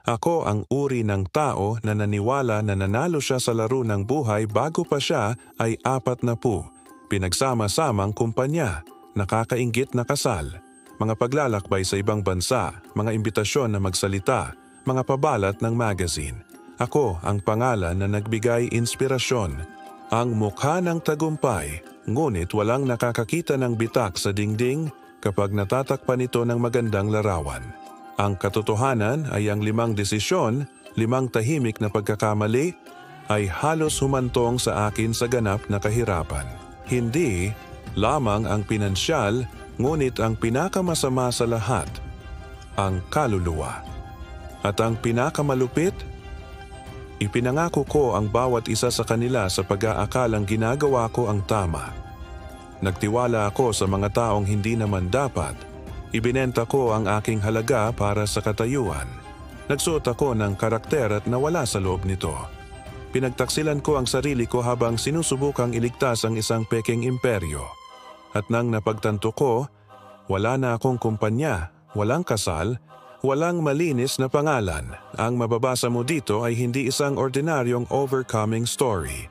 Ako ang uri ng tao na naniwala na nanalo siya sa laro ng buhay bago pa siya ay 40. Pinagsama-samang kumpanya, nakakainggit na kasal, mga paglalakbay sa ibang bansa, mga imbitasyon na magsalita, mga pabalat ng magazine. Ako ang pangalan na nagbigay inspirasyon. Ang mukha ng tagumpay, ngunit walang nakakakita ng bitak sa dingding kapag natatakpan ito ng magandang larawan. Ang katotohanan ay ang 5 desisyon, 5 tahimik na pagkakamali ay halos humantong sa akin sa ganap na kahirapan. Hindi lamang ang pinansyal, ngunit ang pinakamasama sa lahat, ang kaluluwa. At ang pinakamalupit, ipinangako ko ang bawat isa sa kanila sa pag-aakalang ginagawa ko ang tama. Nagtiwala ako sa mga taong hindi naman dapat. Ibinenta ko ang aking halaga para sa katayuan. Nagsuot ako ng karakter at nawala sa loob nito. Pinagtaksilan ko ang sarili ko habang sinusubukang iligtas ang isang peking imperyo. At nang napagtanto ko, wala na akong kumpanya, walang kasal, walang malinis na pangalan. Ang mababasa mo dito ay hindi isang ordinaryong overcoming story.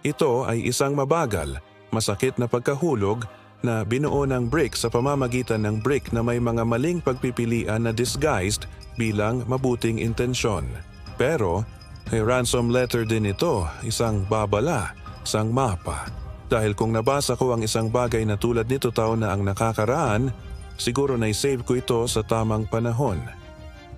Ito ay isang mabagal, masakit na pagkahulog na binuo ng brick sa pamamagitan ng brick na may mga maling pagpipilian na disguised bilang mabuting intensyon. Pero may ransom letter din ito, isang babala, isang mapa. Dahil kung nabasa ko ang isang bagay na tulad nito taon na ang nakakaraan, siguro na-save ko ito sa tamang panahon.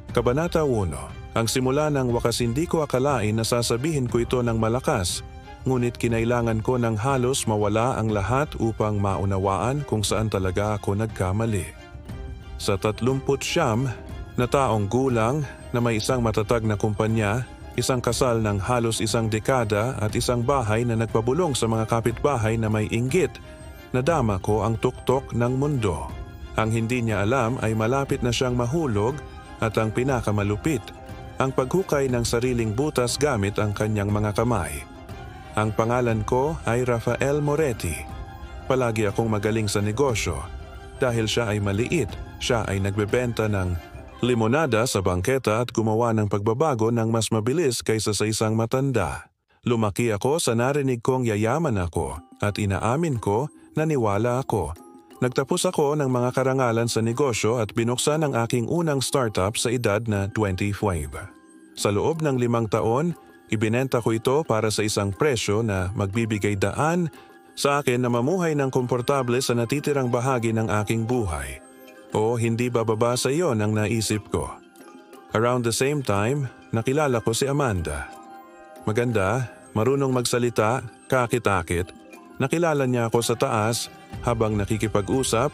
Kabanata 1. Ang simula ng wakas hindi ko akalain na sasabihin ko ito ng malakas, ngunit kinailangan ko ng halos mawala ang lahat upang maunawaan kung saan talaga ako nagkamali. Sa 39 na taong gulang na may isang matatag na kumpanya, isang kasal ng halos isang dekada at isang bahay na nagpabulong sa mga kapitbahay na may inggit, nadama ko ang tuktok ng mundo. Ang hindi niya alam ay malapit na siyang mahulog at ang pinakamalupit, ang paghukay ng sariling butas gamit ang kanyang mga kamay. Ang pangalan ko ay Rafael Moretti. Palagi akong magaling sa negosyo. Dahil siya ay maliit, siya ay nagbebenta ng limonada sa bangketa at gumawa ng pagbabago ng mas mabilis kaysa sa isang matanda. Lumaki ako sa narinig kong yayaman ako at inaamin ko na niwala ako. Nagtapos ako ng mga karangalan sa negosyo at binuksan ang aking unang startup sa edad na 25. Sa loob ng 5 taon, ibinenta ko ito para sa isang presyo na magbibigay daan sa akin na mamuhay ng komportable sa natitirang bahagi ng aking buhay. O hindi bababa sa iyon ang naisip ko. Around the same time, nakilala ko si Amanda. Maganda, marunong magsalita, kakit-akit. Nakilala niya ako sa taas habang nakikipag-usap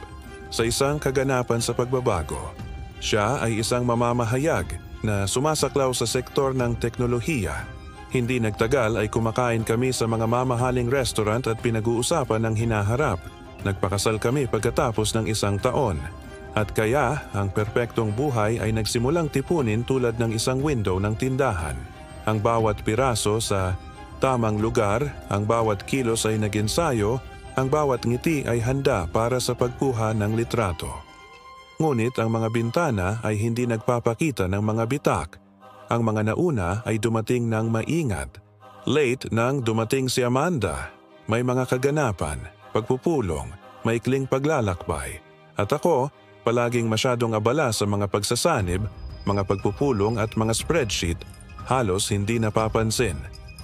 sa isang kaganapan sa pagbabago. Siya ay isang mamamahayag na sumasaklaw sa sektor ng teknolohiya. Hindi nagtagal ay kumakain kami sa mga mamahaling restaurant at pinag-uusapan ang hinaharap. Nagpakasal kami pagkatapos ng 1 taon. At kaya ang perpektong buhay ay nagsimulang tipunin tulad ng isang window ng tindahan. Ang bawat piraso sa tamang lugar, ang bawat kilos ay nag-ensayo, ang bawat ngiti ay handa para sa pagkuha ng litrato. Ngunit ang mga bintana ay hindi nagpapakita ng mga bitak. Ang mga nauna ay dumating ng maingat. Late nang dumating si Amanda. May mga kaganapan, pagpupulong, maikling paglalakbay. At ako, palaging masyadong abala sa mga pagsasanib, mga pagpupulong at mga spreadsheet, halos hindi napapansin.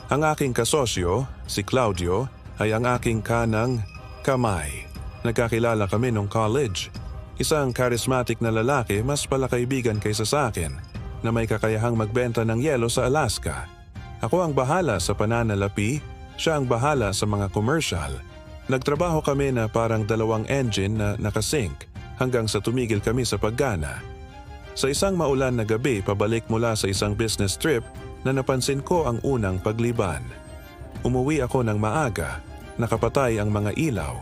Ang aking kasosyo, si Claudio, ay ang aking kanang kamay. Nagkakilala kami nung college. Isang charismatic na lalaki mas palakaibigan kaysa sa akin, na may kakayahang magbenta ng yelo sa Alaska. Ako ang bahala sa pananalapi, siya ang bahala sa mga commercial. Nagtrabaho kami na parang 2 engine na nakasync hanggang sa tumigil kami sa paggana. Sa isang maulan na gabi pabalik mula sa isang business trip na napansin ko ang unang pagliban. Umuwi ako ng maaga, nakapatay ang mga ilaw.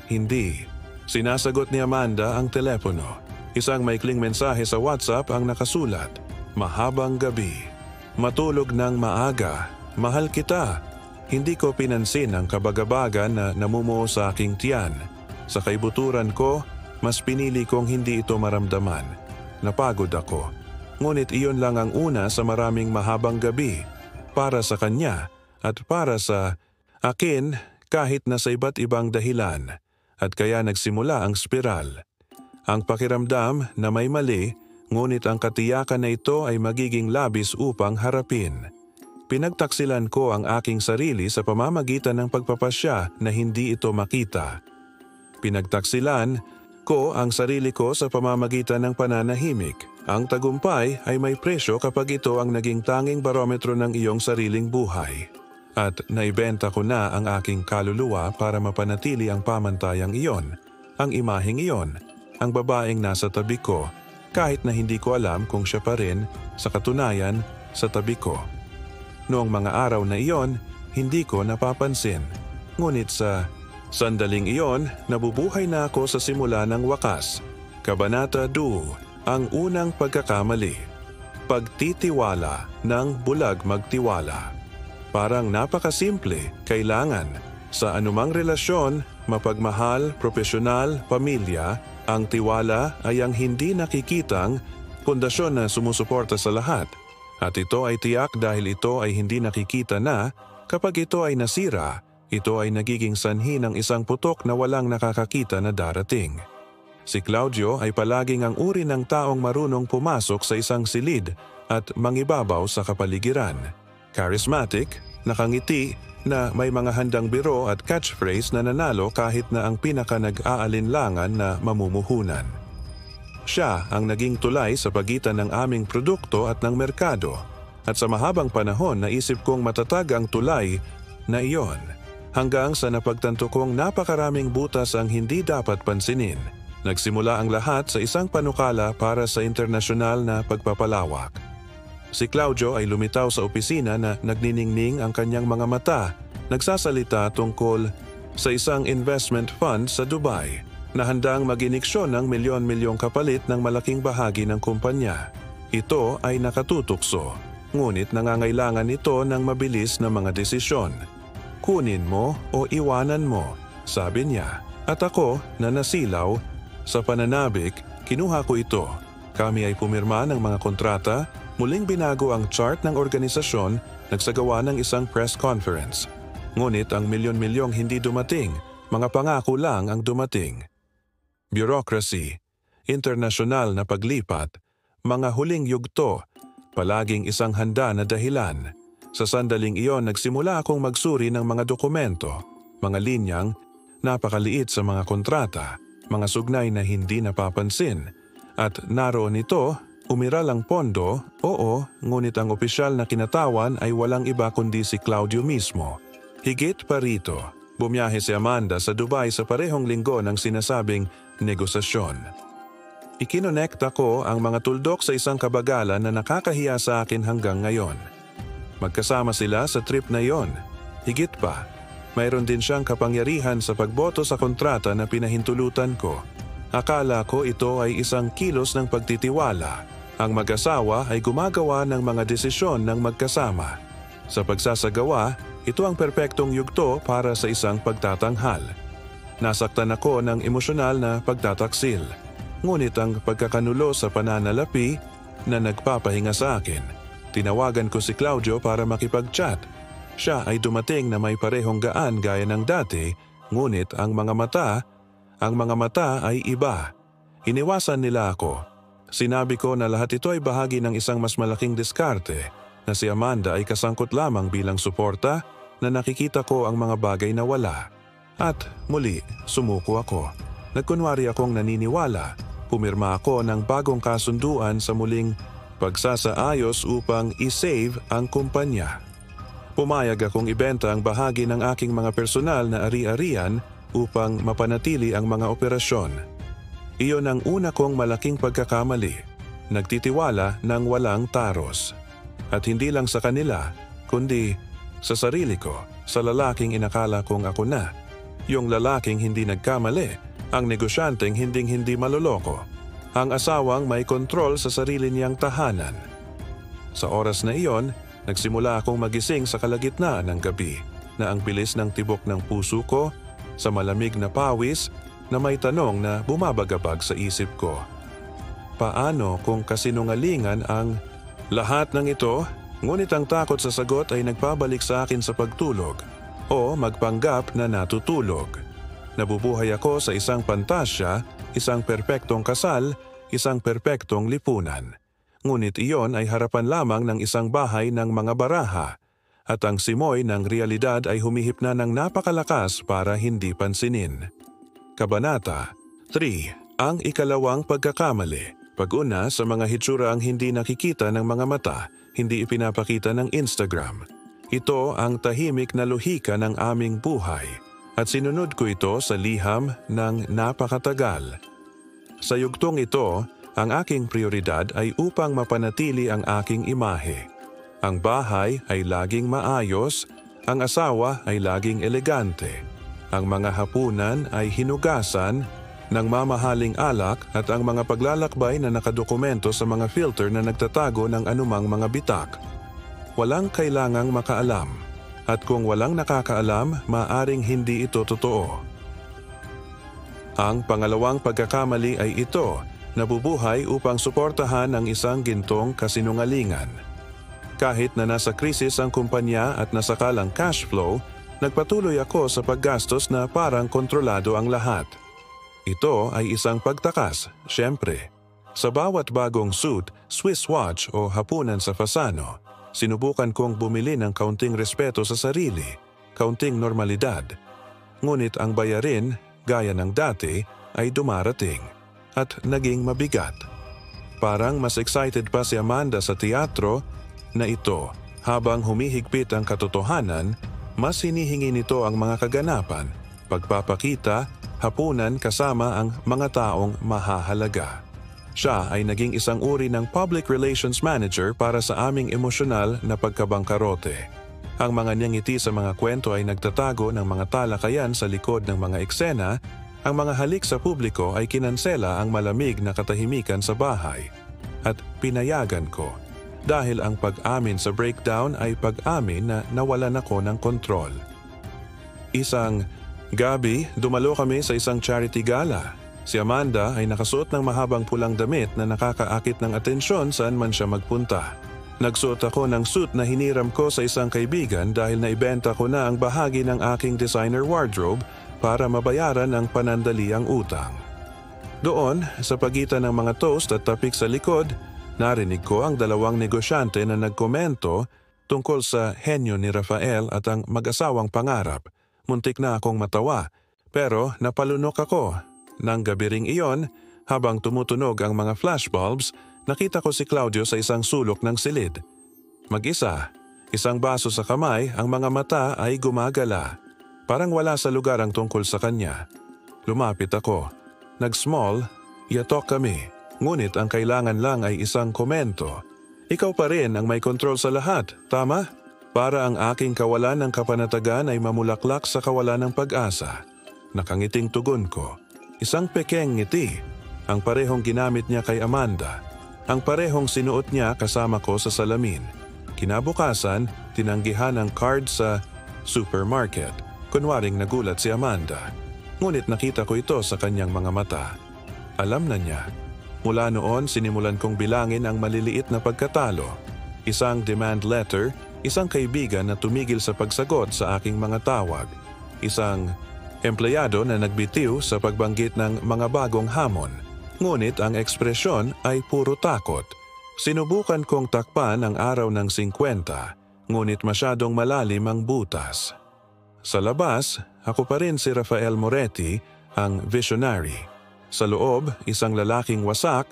Hindi. Sinasagot ni Amanda ang telepono. Isang maikling mensahe sa WhatsApp ang nakasulat. Mahabang gabi. Matulog ng maaga. Mahal kita. Hindi ko pinansin ang kabagabagan na namumuo sa aking tiyan. Sa kaibuturan ko, mas pinili kong hindi ito maramdaman. Napagod ako. Ngunit iyon lang ang una sa maraming mahabang gabi para sa kanya at para sa akin kahit na sa iba't ibang dahilan. At kaya nagsimula ang spiral. Ang pakiramdam na may mali, ngunit ang katiyakan na ito ay magiging labis upang harapin. Pinagtaksilan ko ang aking sarili sa pamamagitan ng pagpapasya na hindi ito makita. Pinagtaksilan ko ang sarili ko sa pamamagitan ng pananahimik. Ang tagumpay ay may presyo kapag ito ang naging tanging barometro ng iyong sariling buhay. At naibenta ko na ang aking kaluluwa para mapanatili ang pamantayang iyon, ang imaheng iyon, ang babaeng nasa tabi ko, kahit na hindi ko alam kung siya pa rin, sa katunayan, sa tabi ko. Noong mga araw na iyon, hindi ko napapansin. Ngunit sa sandaling iyon, nabubuhay na ako sa simula ng wakas. Kabanata 2, ang unang pagkakamali. Pagtitiwala ng bulag magtiwala. Parang napakasimple, kailangan. Sa anumang relasyon, mapagmahal, profesional, pamilya, ang tiwala ay ang hindi nakikitang pundasyon na sumusuporta sa lahat. At ito ay tiyak dahil ito ay hindi nakikita na kapag ito ay nasira, ito ay nagiging sanhi ng isang putok na walang nakakakita na darating. Si Claudio ay palaging ang uri ng taong marunong pumasok sa isang silid at mangibabaw sa kapaligiran. Charismatic, nakangiti, na may mga handang biro at catchphrase na nanalo kahit na ang pinaka-nag-aalinlangan na mamumuhunan. Siya ang naging tulay sa pagitan ng aming produkto at ng merkado, at sa mahabang panahon naisip kong matatag ang tulay na iyon, hanggang sa napagtanto kong napakaraming butas ang hindi dapat pansinin. Nagsimula ang lahat sa isang panukala para sa internasyonal na pagpapalawak. Si Claudio ay lumitaw sa opisina na nagniningning ang kanyang mga mata, nagsasalita tungkol sa isang investment fund sa Dubai na handang mag-iniksyon ng milyon-milyong kapalit ng malaking bahagi ng kumpanya. Ito ay nakatutukso, ngunit nangangailangan ito ng mabilis na mga desisyon. Kunin mo o iwanan mo, sabi niya. At ako na nasilaw sa pananabik, kinuha ko ito. Kami ay pumirma ng mga kontrata. Muling binago ang chart ng organisasyon, nagsagawa ng isang press conference. Ngunit ang milyon-milyong hindi dumating, mga pangako lang ang dumating. Bureaucracy, internasyonal na paglipat, mga huling yugto, palaging isang handa na dahilan. Sa sandaling iyon nagsimula akong magsuri ng mga dokumento, mga linyang napakaliit sa mga kontrata, mga sugnay na hindi napapansin. At naroon ito, umiral ang pondo, oo, ngunit ang opisyal na kinatawan ay walang iba kundi si Claudio mismo. Higit pa rito, bumiyahe si Amanda sa Dubai sa parehong linggo ng sinasabing negosasyon. Ikinonekta ko ang mga tuldok sa isang kabagalan na nakakahiya sa akin hanggang ngayon. Magkasama sila sa trip na iyon. Higit pa, mayroon din siyang kapangyarihan sa pagboto sa kontrata na pinahintulutan ko. Akala ko ito ay isang kilos ng pagtitiwala. Ang mag-asawa ay gumagawa ng mga desisyon ng magkasama. Sa pagsasagawa, ito ang perpektong yugto para sa isang pagtatanghal. Nasaktan ako ng emosyonal na pagtataksil. Ngunit ang pagkakanulo sa pananalapi na nagpapahinga sa akin. Tinawagan ko si Claudio para makipag-chat. Siya ay dumating na may parehong gaan gaya ng dati, ngunit ang mga mata ay iba. Iniwasan nila ako. Sinabi ko na lahat ito ay bahagi ng isang mas malaking diskarte, na si Amanda ay kasangkot lamang bilang suporta, na nakikita ko ang mga bagay na wala. At muli, sumuko ako. Nagkunwari akong naniniwala. Pumirma ako ng bagong kasunduan sa muling pagsasaayos upang i-save ang kumpanya. Pumayag akong ibenta ang bahagi ng aking mga personal na ari-arian upang mapanatili ang mga operasyon. Iyon ang una kong malaking pagkakamali. Nagtitiwala ng walang taros. At hindi lang sa kanila, kundi sa sarili ko, sa lalaking inakala kong ako na. Yung lalaking hindi nagkamali, ang negosyanteng hinding-hindi maloloko, ang asawang may kontrol sa sarili niyang tahanan. Sa oras na iyon, nagsimula akong magising sa kalagitnaan ng gabi, na ang bilis ng tibok ng puso ko, sa malamig na pawis, na may tanong na bumabagabag sa isip ko. paano kung kasinungalingan ang lahat ng ito, ngunit ang takot sa sagot ay nagpabalik sa akin sa pagtulog o magpanggap na natutulog. Nabubuhay ako sa isang pantasya, isang perpektong kasal, isang perpektong lipunan. Ngunit iyon ay harapan lamang ng isang bahay ng mga baraha at ang simoy ng realidad ay humihip na ng napakalakas para hindi pansinin. Kabanata 3. Ang ikalawang pagkakamali. Pag-una sa mga hitsura ang hindi nakikita ng mga mata, hindi ipinapakita ng Instagram. Ito ang tahimik na lohika ng aming buhay at sinunod ko ito sa liham ng napakatagal. Sa yugtong ito, ang aking prioridad ay upang mapanatili ang aking imahe. Ang bahay ay laging maayos, ang asawa ay laging elegante. Ang mga hapunan ay hinugasan ng mamahaling alak at ang mga paglalakbay na nakadokumento sa mga filter na nagtatago ng anumang mga bitak. Walang kailangang makaalam. At kung walang nakakaalam, maaring hindi ito totoo. Ang pangalawang pagkakamali ay ito, nabubuhay upang suportahan ang isang gintong kasinungalingan. Kahit na nasa krisis ang kumpanya at nasakalang cash flow, nagpatuloy ako sa paggastos na parang kontrolado ang lahat. Ito ay isang pagtakas, syempre. Sa bawat bagong suit, Swiss watch o hapunan sa Fasano, sinubukan kong bumili ng kaunting respeto sa sarili, kaunting normalidad. Ngunit ang bayarin, gaya ng dati, ay dumarating at naging mabigat. Parang mas excited pa si Amanda sa teatro na ito. Habang humihigpit ang katotohanan, mas hinihingi nito ang mga kaganapan, pagpapakita, hapunan kasama ang mga taong mahahalaga. Siya ay naging isang uri ng public relations manager para sa aming emosyonal na pagkabangkarote. Ang mga ngiti sa mga kwento ay nagtatago ng mga talakayan sa likod ng mga eksena. Ang mga halik sa publiko ay kinansela ang malamig na katahimikan sa bahay. At pinayagan ko dahil ang pag-amin sa breakdown ay pag-amin na nawalan ako ng kontrol. Isang gabi, dumalo kami sa isang charity gala. Si Amanda ay nakasuot ng mahabang pulang damit na nakakaakit ng atensyon saan man siya magpunta. Nagsuot ako ng suit na hiniram ko sa isang kaibigan dahil naibenta ko na ang bahagi ng aking designer wardrobe para mabayaran ang panandaliang utang. Doon, sa pagitan ng mga toast at tapik sa likod, narinig ko ang dalawang negosyante na nagkomento tungkol sa henyo ni Rafael at ang mag-asawang pangarap. Muntik na akong matawa, pero napalunok ako. Nang gabi ring iyon, habang tumutunog ang mga flashbulbs, nakita ko si Claudio sa isang sulok ng silid. Mag-isa, isang baso sa kamay, ang mga mata ay gumagala. Parang wala sa lugar ang tungkol sa kanya. Lumapit ako. Nag-small, yatok kami. Ngunit ang kailangan lang ay isang komento. Ikaw pa rin ang may kontrol sa lahat, tama? Para ang aking kawalan ng kapanatagan ay mamulaklak sa kawalan ng pag-asa. Nakangiting tugon ko. Isang pekeng ngiti. Ang parehong ginamit niya kay Amanda. Ang parehong sinuot niya kasama ko sa salamin. Kinabukasan, tinanggihan ang card sa supermarket. Kunwaring nagulat si Amanda. Ngunit nakita ko ito sa kanyang mga mata. Alam na niya. Mula noon, sinimulan kong bilangin ang maliliit na pagkatalo. Isang demand letter, isang kaibigan na tumigil sa pagsagot sa aking mga tawag. Isang empleyado na nagbitiw sa pagbanggit ng mga bagong hamon. Ngunit ang ekspresyon ay puro takot. Sinubukan kong takpan ang araw ng 50, ngunit masyadong malalim ang butas. Sa labas, ako pa rin si Rafael Moretti, ang visionary. Sa loob, isang lalaking wasak,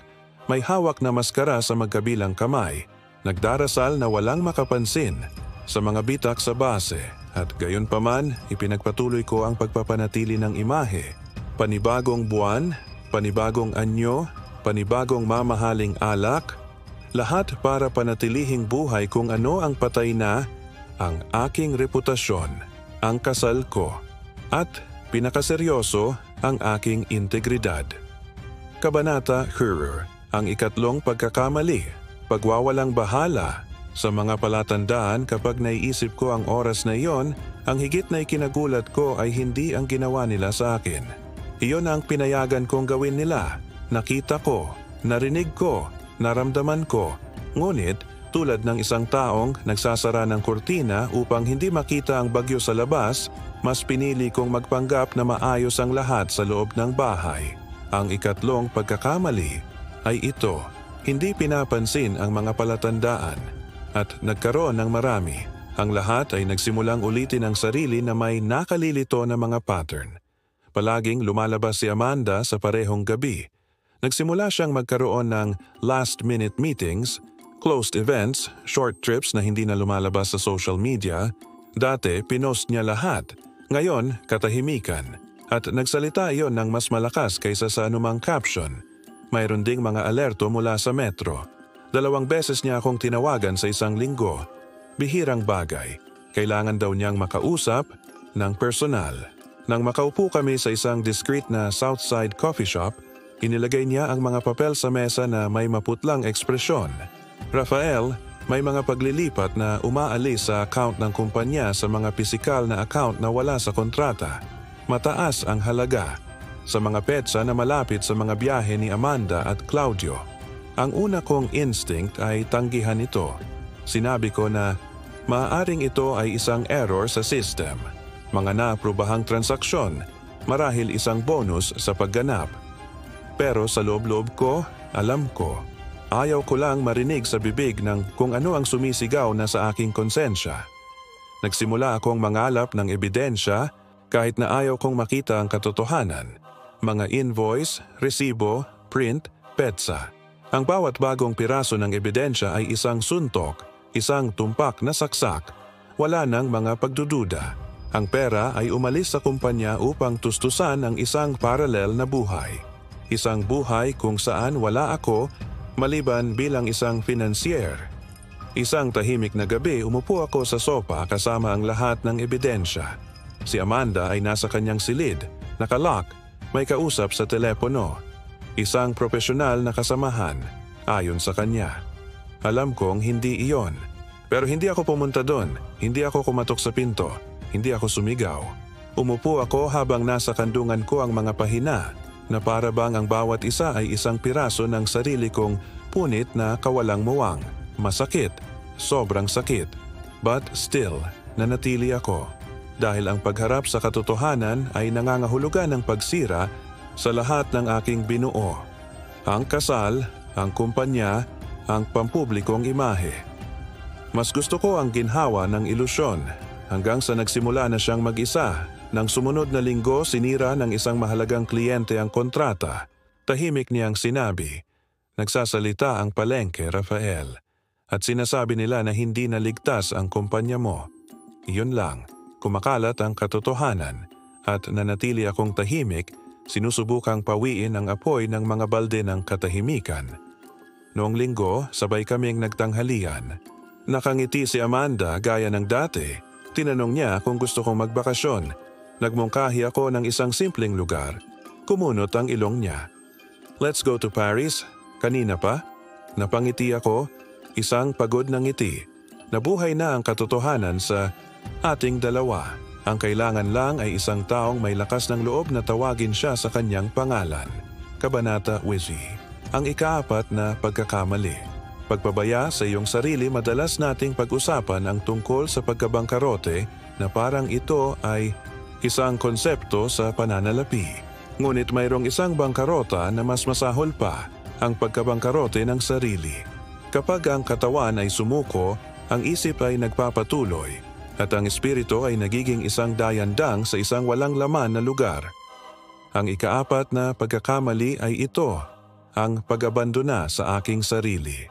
may hawak na maskara sa magkabilang kamay, nagdarasal na walang makapansin sa mga bitak sa base at gayunpaman ipinagpatuloy ko ang pagpapanatili ng imahe. Panibagong buwan, panibagong anyo, panibagong mamahaling alak, lahat para panatilihing buhay kung ano ang patay na, ang aking reputasyon, ang kasal ko, at pinakaseryoso ang aking integridad. Kabanata Horror, ang ikatlong pagkakamali, pagwawalang bahala. Sa mga palatandaan kapag naiisip ko ang oras na iyon, ang higit na ikinagulat ko ay hindi ang ginawa nila sa akin. Iyon ang pinayagan kong gawin nila. Nakita ko, Narinig ko, naramdaman ko, ngunit tulad ng isang taong nagsasara ng kurtina upang hindi makita ang bagyo sa labas, mas pinili kong magpanggap na maayos ang lahat sa loob ng bahay. Ang ikatlong pagkakamali ay ito, hindi pinapansin ang mga palatandaan at nagkaroon ng marami. Ang lahat ay nagsimulang ulitin ang sarili na may nakalilito na mga pattern. Palaging lumalabas si Amanda sa parehong gabi. Nagsimula siyang magkaroon ng last-minute meetings, closed events, short trips na hindi na lumalabas sa social media. Dati, pinost niya lahat. Ngayon, katahimikan. At nagsalita iyon ng mas malakas kaysa sa anumang caption. Mayroon ding mga alerto mula sa metro. 2 beses niya akong tinawagan sa isang linggo. Bihirang bagay. Kailangan daw niyang makausap ng personal. Nang makaupo kami sa isang discreet na Southside coffee shop, inilagay niya ang mga papel sa mesa na may maputlang ekspresyon. Rafael, may mga paglilipat na umaalis sa account ng kumpanya sa mga pisikal na account na wala sa kontrata. Mataas ang halaga sa mga petsa na malapit sa mga biyahe ni Amanda at Claudio. Ang una kong instinct ay tanggihan ito. Sinabi ko na maaaring ito ay isang error sa system. Mga naaprobahang transaksyon, marahil isang bonus sa pagganap. Pero sa loob-loob ko, alam ko, ayaw ko lang marinig sa bibig ng kung ano ang sumisigaw na sa aking konsensya. Nagsimula akong mangalap ng ebidensya kahit na ayaw kong makita ang katotohanan. Mga invoice, resibo, print, petsa. Ang bawat bagong piraso ng ebidensya ay isang suntok, isang tumpak na saksak. Wala nang mga pagdududa. Ang pera ay umalis sa kumpanya upang tustusan ang isang paralel na buhay. Isang buhay kung saan wala ako maliban bilang isang financier. Isang tahimik na gabi umupo ako sa sopa kasama ang lahat ng ebidensya. Si Amanda ay nasa kanyang silid, nakalock, may kausap sa telepono. Isang profesional na kasamahan, ayon sa kanya. Alam kong hindi iyon. Pero hindi ako pumunta doon, hindi ako kumatok sa pinto, hindi ako sumigaw. Umupo ako habang nasa kandungan ko ang mga pahina, na para bang ang bawat isa ay isang piraso ng sarili kong punit na kawalang muwang. Masakit, sobrang sakit. But still, nanatili ako. Dahil ang pagharap sa katotohanan ay nangangahulugan ng pagsira sa lahat ng aking binuo. Ang kasal, ang kumpanya, ang pampublikong imahe. Mas gusto ko ang ginhawa ng ilusyon hanggang sa nagsimula na siyang mag-isa. Nang sumunod na linggo, sinira ng isang mahalagang kliyente ang kontrata. Tahimik niyang sinabi, "Nagsasalita ang palengke, Rafael. At sinasabi nila na hindi naligtas ang kumpanya mo." Iyon lang, kumakalat ang katotohanan at nanatili akong tahimik. Sinusubukang pawiin ang apoy ng mga balde ng katahimikan. Noong linggo, sabay kaming nagtanghalian. Nakangiti si Amanda gaya ng dati. Tinanong niya kung gusto kong magbakasyon. Nagmungkahi ako ng isang simpleng lugar. Kumunot ang ilong niya. "Let's go to Paris." Kanina pa? Napangiti ako, isang pagod na ngiti. Nabuhay na ang katotohanan sa ating dalawa. Ang kailangan lang ay isang taong may lakas ng loob na tawagin siya sa kanyang pangalan. Kabanata Wizzy. Ang ika-4 na pagkakamali. Pagpabaya sa iyong sarili, madalas nating pag-usapan ang tungkol sa pagkabangkarote na parang ito ay isang konsepto sa pananalapi. Ngunit mayroong isang bangkarota na mas masahol pa, ang pagkabangkarote ng sarili. Kapag ang katawan ay sumuko, ang isip ay nagpapatuloy. At ang espiritu ay nagiging isang dayandang sa isang walang laman na lugar. Ang ika-4 na pagkakamali ay ito, ang pag-abandona sa aking sarili.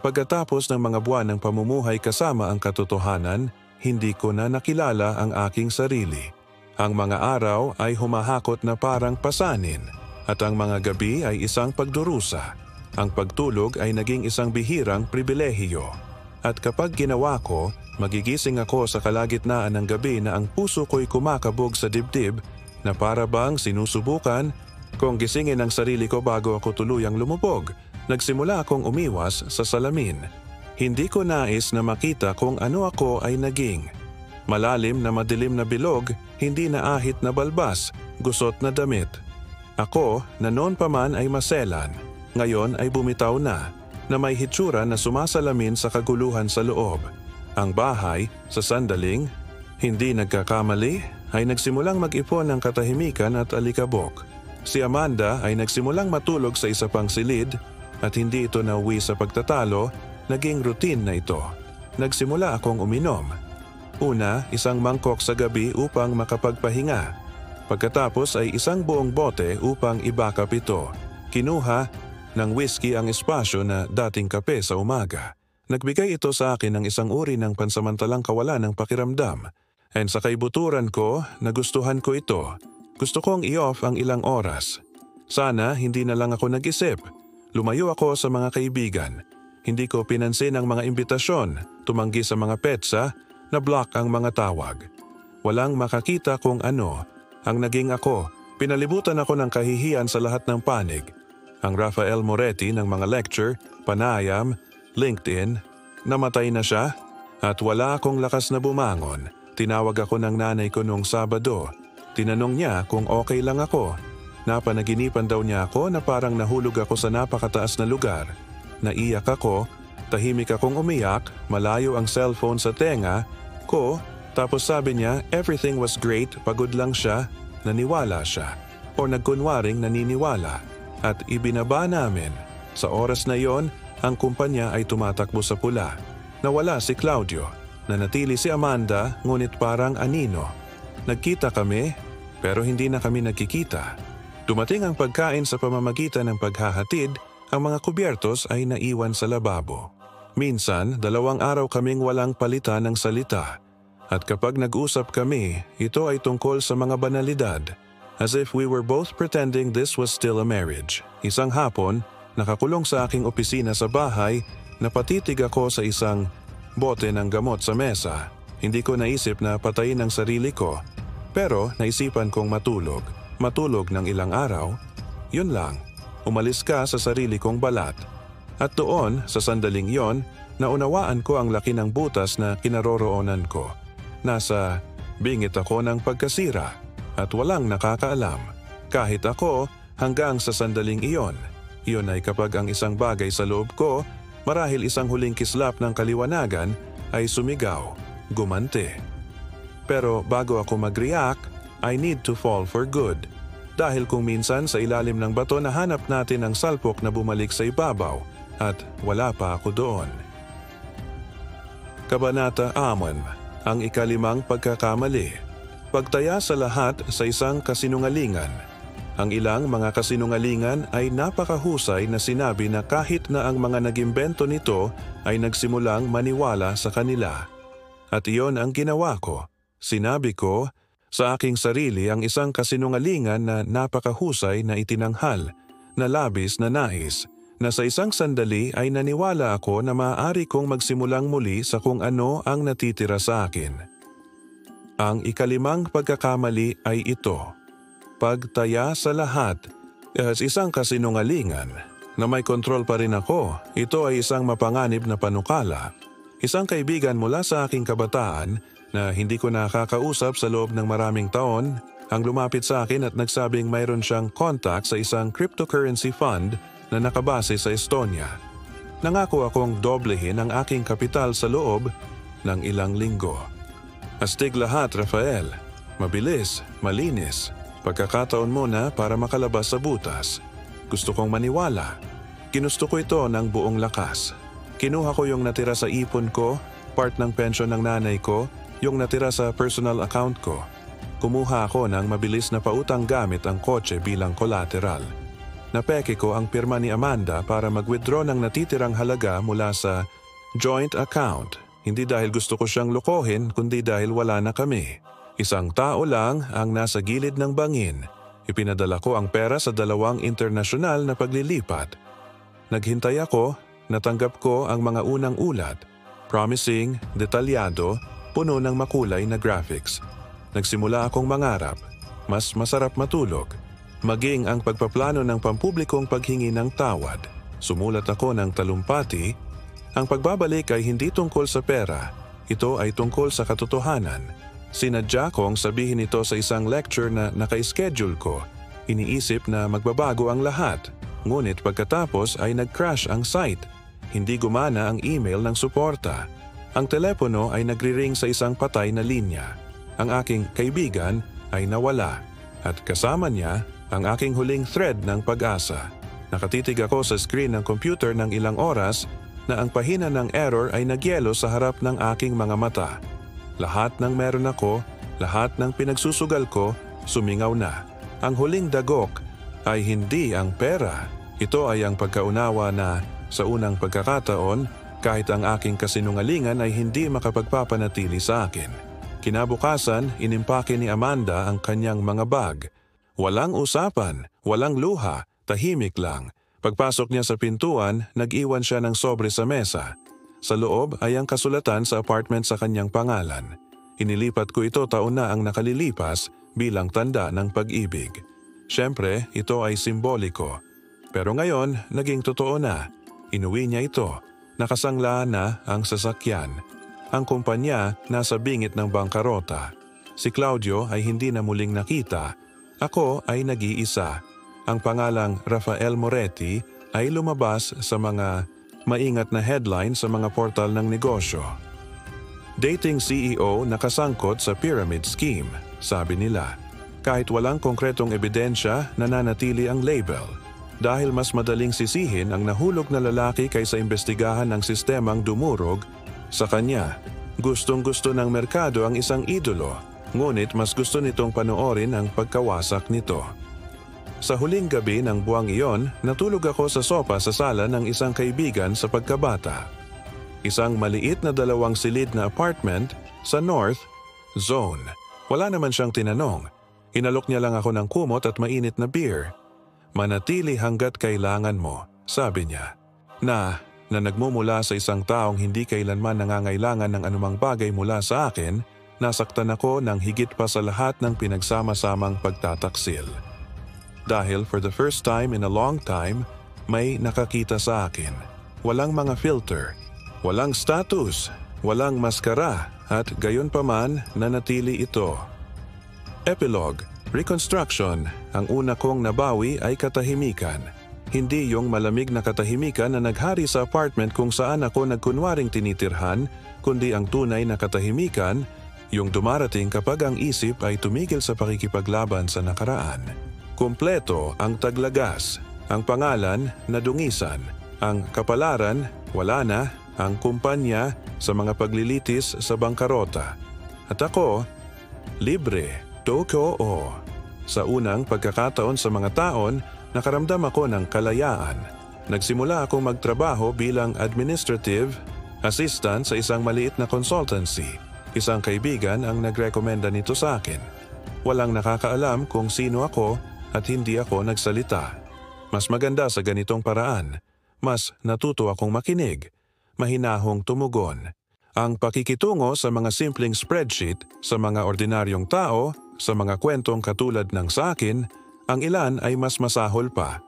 Pagkatapos ng mga buwan ng pamumuhay kasama ang katotohanan, hindi ko na nakilala ang aking sarili. Ang mga araw ay humahakot na parang pasanin, at ang mga gabi ay isang pagdurusa. Ang pagtulog ay naging isang bihirang pribilehiyo. At kapag ginawa ko, magigising ako sa kalagitnaan ng gabi na ang puso ko'y kumakabog sa dibdib na para bang sinusubukan kung gisingin ang sarili ko bago ako tuluyang lumubog. Nagsimula akong umiwas sa salamin. Hindi ko nais na makita kung ano ako ay naging. Malalim na madilim na bilog, hindi na ahit na balbas, gusot na damit. Ako na noon pa man ay maselan. Ngayon ay bumitaw na may hitsura na sumasalamin sa kaguluhan sa loob. Ang bahay, sa sandaling, hindi nagkakamali, ay nagsimulang mag-ipon ng katahimikan at alikabok. Si Amanda ay nagsimulang matulog sa isa pang silid at hindi ito nauwi sa pagtatalo, naging routine na ito. Nagsimula akong uminom. Una, isang mangkok sa gabi upang makapagpahinga. Pagkatapos ay isang buong bote upang i-backup ito. Kinuha ng whiskey ang espasyo na dating kape sa umaga. Nagbigay ito sa akin ng isang uri ng pansamantalang kawalan ng pakiramdam. And sa kaibuturan ko, nagustuhan ko ito. Gusto kong i-off ang ilang oras. Sana hindi na lang ako nag-isip. Lumayo ako sa mga kaibigan. Hindi ko pinansin ang mga imbitasyon, tumanggi sa mga petsa, na-block ang mga tawag. Walang makakita kung ano. Ang naging ako, pinalibutan ako ng kahihiyan sa lahat ng panig. Ang Rafael Moretti ng mga lecture, panayam, LinkedIn, namatay na siya at wala akong lakas na bumangon. Tinawag ako ng nanay ko noong Sabado. Tinanong niya kung okay lang ako. Napanaginipan daw niya ako na parang nahulog ako sa napakataas na lugar. Naiyak ako, tahimik akong umiyak, malayo ang cellphone sa tenga ko, tapos sabi niya everything was great, pagod lang siya, naniwala siya. O nagkunwaring naniniwala. At ibinaba namin. Sa oras na yon, ang kumpanya ay tumatakbo sa pula. Nawala si Claudio. Nanatili si Amanda, ngunit parang anino. Nagkita kami, pero hindi na kami nagkikita. Dumating ang pagkain sa pamamagitan ng paghahatid, ang mga kubyertos ay naiwan sa lababo. Minsan, 2 araw kaming walang palitan ng salita. At kapag nag-usap kami, ito ay tungkol sa mga banalidad. As if we were both pretending this was still a marriage. Isang hapon, nakakulong sa aking opisina sa bahay, napatitig ako sa isang bote ng gamot sa mesa. Hindi ko naisip na patayin ang sarili ko. Pero naisipan kong matulog. Matulog ng ilang araw. Yun lang. Umalis ka sa sarili kong balat. At doon, sa sandaling yon, naunawaan ko ang laki ng butas na kinaroroonan ko. Nasa bingit ako ng pagkasira. At walang nakakaalam. Kahit ako, hanggang sa sandaling iyon. Iyon ay kapag ang isang bagay sa loob ko, marahil isang huling kislap ng kaliwanagan, ay sumigaw, gumanti. Pero bago ako mag-react, I need to fall for good. Dahil kung minsan sa ilalim ng bato nahanap natin ang salpok na bumalik sa ibabaw, at wala pa ako doon. Kabanata 6, ang ikalimang pagkakamali. Pagtaya sa lahat sa isang kasinungalingan. Ang ilang mga kasinungalingan ay napakahusay na sinabi na kahit na ang mga nagimbento nito ay nagsimulang maniwala sa kanila. At iyon ang ginawa ko. Sinabi ko sa aking sarili ang isang kasinungalingan na napakahusay na itinanghal, na labis na nais, na sa isang sandali ay naniwala ako na maaari kong magsimulang muli sa kung ano ang natitira sa akin. Ang ikalimang pagkakamali ay ito. Pagtaya sa lahat. Isang kasinungalingan na may kontrol pa rin ako. Ito ay isang mapanganib na panukala. Isang kaibigan mula sa aking kabataan na hindi ko nakakausap sa loob ng maraming taon ang lumapit sa akin at nagsabing mayroon siyang contact sa isang cryptocurrency fund na nakabase sa Estonia. Nangako akong doblehin ang aking kapital sa loob ng ilang linggo. Astig lahat, Rafael. Mabilis, malinis. Pagkakataon mo na para makalabas sa butas. Gusto kong maniwala. Ginusto ko ito ng buong lakas. Kinuha ko yung natira sa ipon ko, part ng pensyon ng nanay ko, yung natira sa personal account ko. Kumuha ako ng mabilis na pautang gamit ang kotse bilang collateral. Napeke ko ang pirma ni Amanda para mag-withdraw ng natitirang halaga mula sa joint account. Hindi dahil gusto ko siyang lokohin, kundi dahil wala na kami. Isang tao lang ang nasa gilid ng bangin. Ipinadala ko ang pera sa 2 internasyonal na paglilipat. Naghintay ako, natanggap ko ang mga unang ulat. Promising, detalyado, puno ng makulay na graphics. Nagsimula akong mangarap. Mas masarap matulog. Maging ang pagpaplano ng pampublikong paghingi ng tawad. Sumulat ako ng talumpati. Ang pagbabalik ay hindi tungkol sa pera. Ito ay tungkol sa katotohanan. Sinadya kong sabihin ito sa isang lecture na naka-schedule ko. Iniisip na magbabago ang lahat. Ngunit pagkatapos ay nag-crash ang site. Hindi gumana ang email ng suporta. Ang telepono ay nagri-ring sa isang patay na linya. Ang aking kaibigan ay nawala at kasama niya ang aking huling thread ng pag-asa. Nakatitig ako sa screen ng computer ng ilang oras na ang pahina ng error ay nagyelo sa harap ng aking mga mata. Lahat ng meron ako, lahat ng pinagsusugal ko, sumingaw na. Ang huling dagok ay hindi ang pera. Ito ay ang pagkaunawa na sa unang pagkakataon, kahit ang aking kasinungalingan ay hindi makapagpapanatili sa akin. Kinabukasan, inimpake ni Amanda ang kanyang mga bag. Walang usapan, walang luha, tahimik lang. Pagpasok niya sa pintuan, nag-iwan siya ng sobre sa mesa. Sa loob ay ang kasulatan sa apartment sa kanyang pangalan. Inilipat ko ito taon na ang nakalilipas bilang tanda ng pag-ibig. Siyempre, ito ay simboliko. Pero ngayon, naging totoo na. Inuwi niya ito. Nakasangla na ang sasakyan. Ang kumpanya nasa bingit ng bangkarota. Si Claudio ay hindi na muling nakita. Ako ay nag-iisa. Ang pangalang Rafael Moretti ay lumabas sa mga maingat na headline sa mga portal ng negosyo. Dating CEO nakasangkot sa pyramid scheme, sabi nila. Kahit walang konkretong ebidensya, nananatili ang label. Dahil mas madaling sisihin ang nahulog na lalaki kaysa imbestigahan ng sistemang dumurog sa kanya. Gustong-gusto ng merkado ang isang idolo, ngunit mas gusto nitong panoorin ang pagkawasak nito. Sa huling gabi ng buwang iyon, natulog ako sa sopa sa sala ng isang kaibigan sa pagkabata. Isang maliit na 2 silid na apartment sa North Zone. Wala naman siyang tinanong. Inalok niya lang ako ng kumot at mainit na beer. Manatili hanggat kailangan mo, sabi niya. Na nagmumula sa isang taong hindi kailanman nangangailangan ng anumang bagay mula sa akin, nasaktan ako ng higit pa sa lahat ng pinagsama-samang pagtataksil. Dahil for the first time in a long time, may nakakita sa akin. Walang mga filter, walang status, walang maskara, at gayon pa man nanatili ito. Epilogue, Reconstruction. Ang una kong nabawi ay katahimikan. Hindi yung malamig na katahimikan na naghari sa apartment kung saan ako nagkunwaring tinitirhan, kundi ang tunay na katahimikan, yung dumarating kapag ang isip ay tumigil sa pakikipaglaban sa nakaraan. Kumpleto ang taglagas, ang pangalan nadungisan, ang kapalaran wala na, ang kumpanya sa mga paglilitis sa bangkarota. At ako, libre, tokoo. Sa unang pagkakataon sa mga taon, nakaramdam ako ng kalayaan. Nagsimula akong magtrabaho bilang administrative assistant sa isang maliit na consultancy. Isang kaibigan ang nagrekomenda nito sa akin. Walang nakakaalam kung sino ako at hindi ako nagsalita. Mas maganda sa ganitong paraan. Mas natuto akong makinig. Mahinahong tumugon. Ang pakikitungo sa mga simpleng spreadsheet, sa mga ordinaryong tao, sa mga kwentong katulad ng sa akin, ang ilan ay mas masahol pa.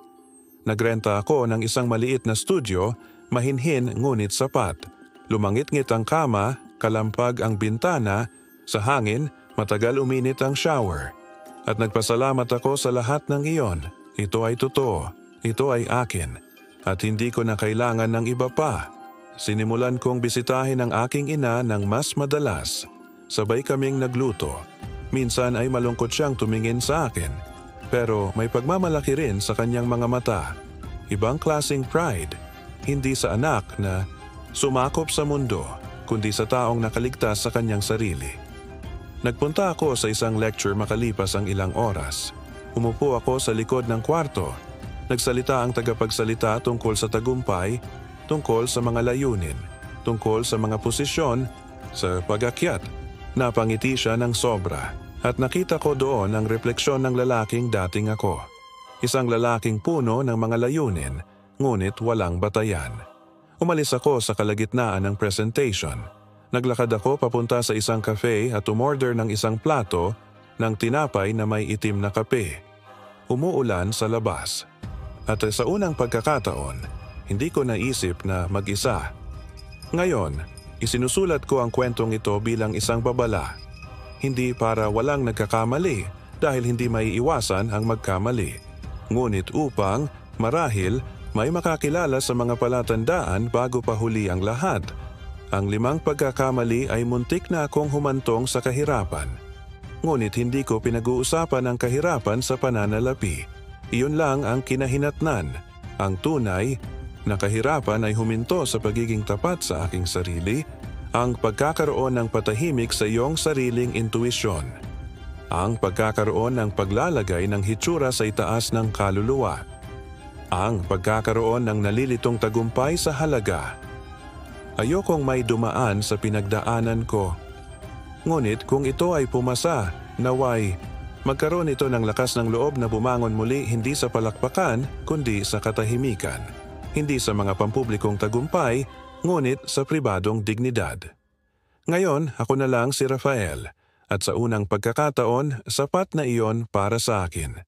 Nagrenta ako ng isang maliit na studio, mahinhin ngunit sapat. Lumangit-ngit ang kama, kalampag ang bintana, sa hangin, matagal uminit ang shower. At nagpasalamat ako sa lahat ng iyon. Ito ay totoo, ito ay akin, at hindi ko na kailangan ng iba pa. Sinimulan kong bisitahin ang aking ina ng mas madalas. Sabay kaming nagluto. Minsan ay malungkot siyang tumingin sa akin. Pero may pagmamalaki rin sa kanyang mga mata. Ibang klaseng pride. Hindi sa anak na sumakop sa mundo, kundi sa taong nakaligtas sa kanyang sarili. Nagpunta ako sa isang lecture makalipas ang ilang oras. Umupo ako sa likod ng kwarto. Nagsalita ang tagapagsalita tungkol sa tagumpay, tungkol sa mga layunin, tungkol sa mga posisyon, sa pag-akyat. Napangiti siya ng sobra at nakita ko doon ang refleksyon ng lalaking dating ako. Isang lalaking puno ng mga layunin, ngunit walang batayan. Umalis ako sa kalagitnaan ng presentation. Naglakad ako papunta sa isang cafe at umorder ng isang plato ng tinapay na may itim na kape. Umuulan sa labas. At sa unang pagkakataon, hindi ko naisip na mag-isa. Ngayon, isinusulat ko ang kwentong ito bilang isang babala. Hindi para walang nagkakamali dahil hindi maiiwasan ang magkamali. Ngunit upang Marahil, may makakilala sa mga palatandaan bago pa huli ang lahat. Ang 5 pagkakamali ay muntik na akong humantong sa kahirapan. Ngunit hindi ko pinag-uusapan ang kahirapan sa pananalapi. Iyon lang ang kinahinatnan. Ang tunay na kahirapan ay huminto sa pagiging tapat sa aking sarili, ang pagkakaroon ng patahimik sa iyong sariling intuisyon, ang pagkakaroon ng paglalagay ng hitsura sa itaas ng kaluluwa, ang pagkakaroon ng nalilitong tagumpay sa halaga. Ayokong may dumaan sa pinagdaanan ko. Ngunit kung ito ay pumasa, naway, magkaroon ito ng lakas ng loob na bumangon muli hindi sa palakpakan, kundi sa katahimikan. Hindi sa mga pampublikong tagumpay, ngunit sa pribadong dignidad. Ngayon, ako na lang si Rafael, at sa unang pagkakataon, sapat na iyon para sa akin.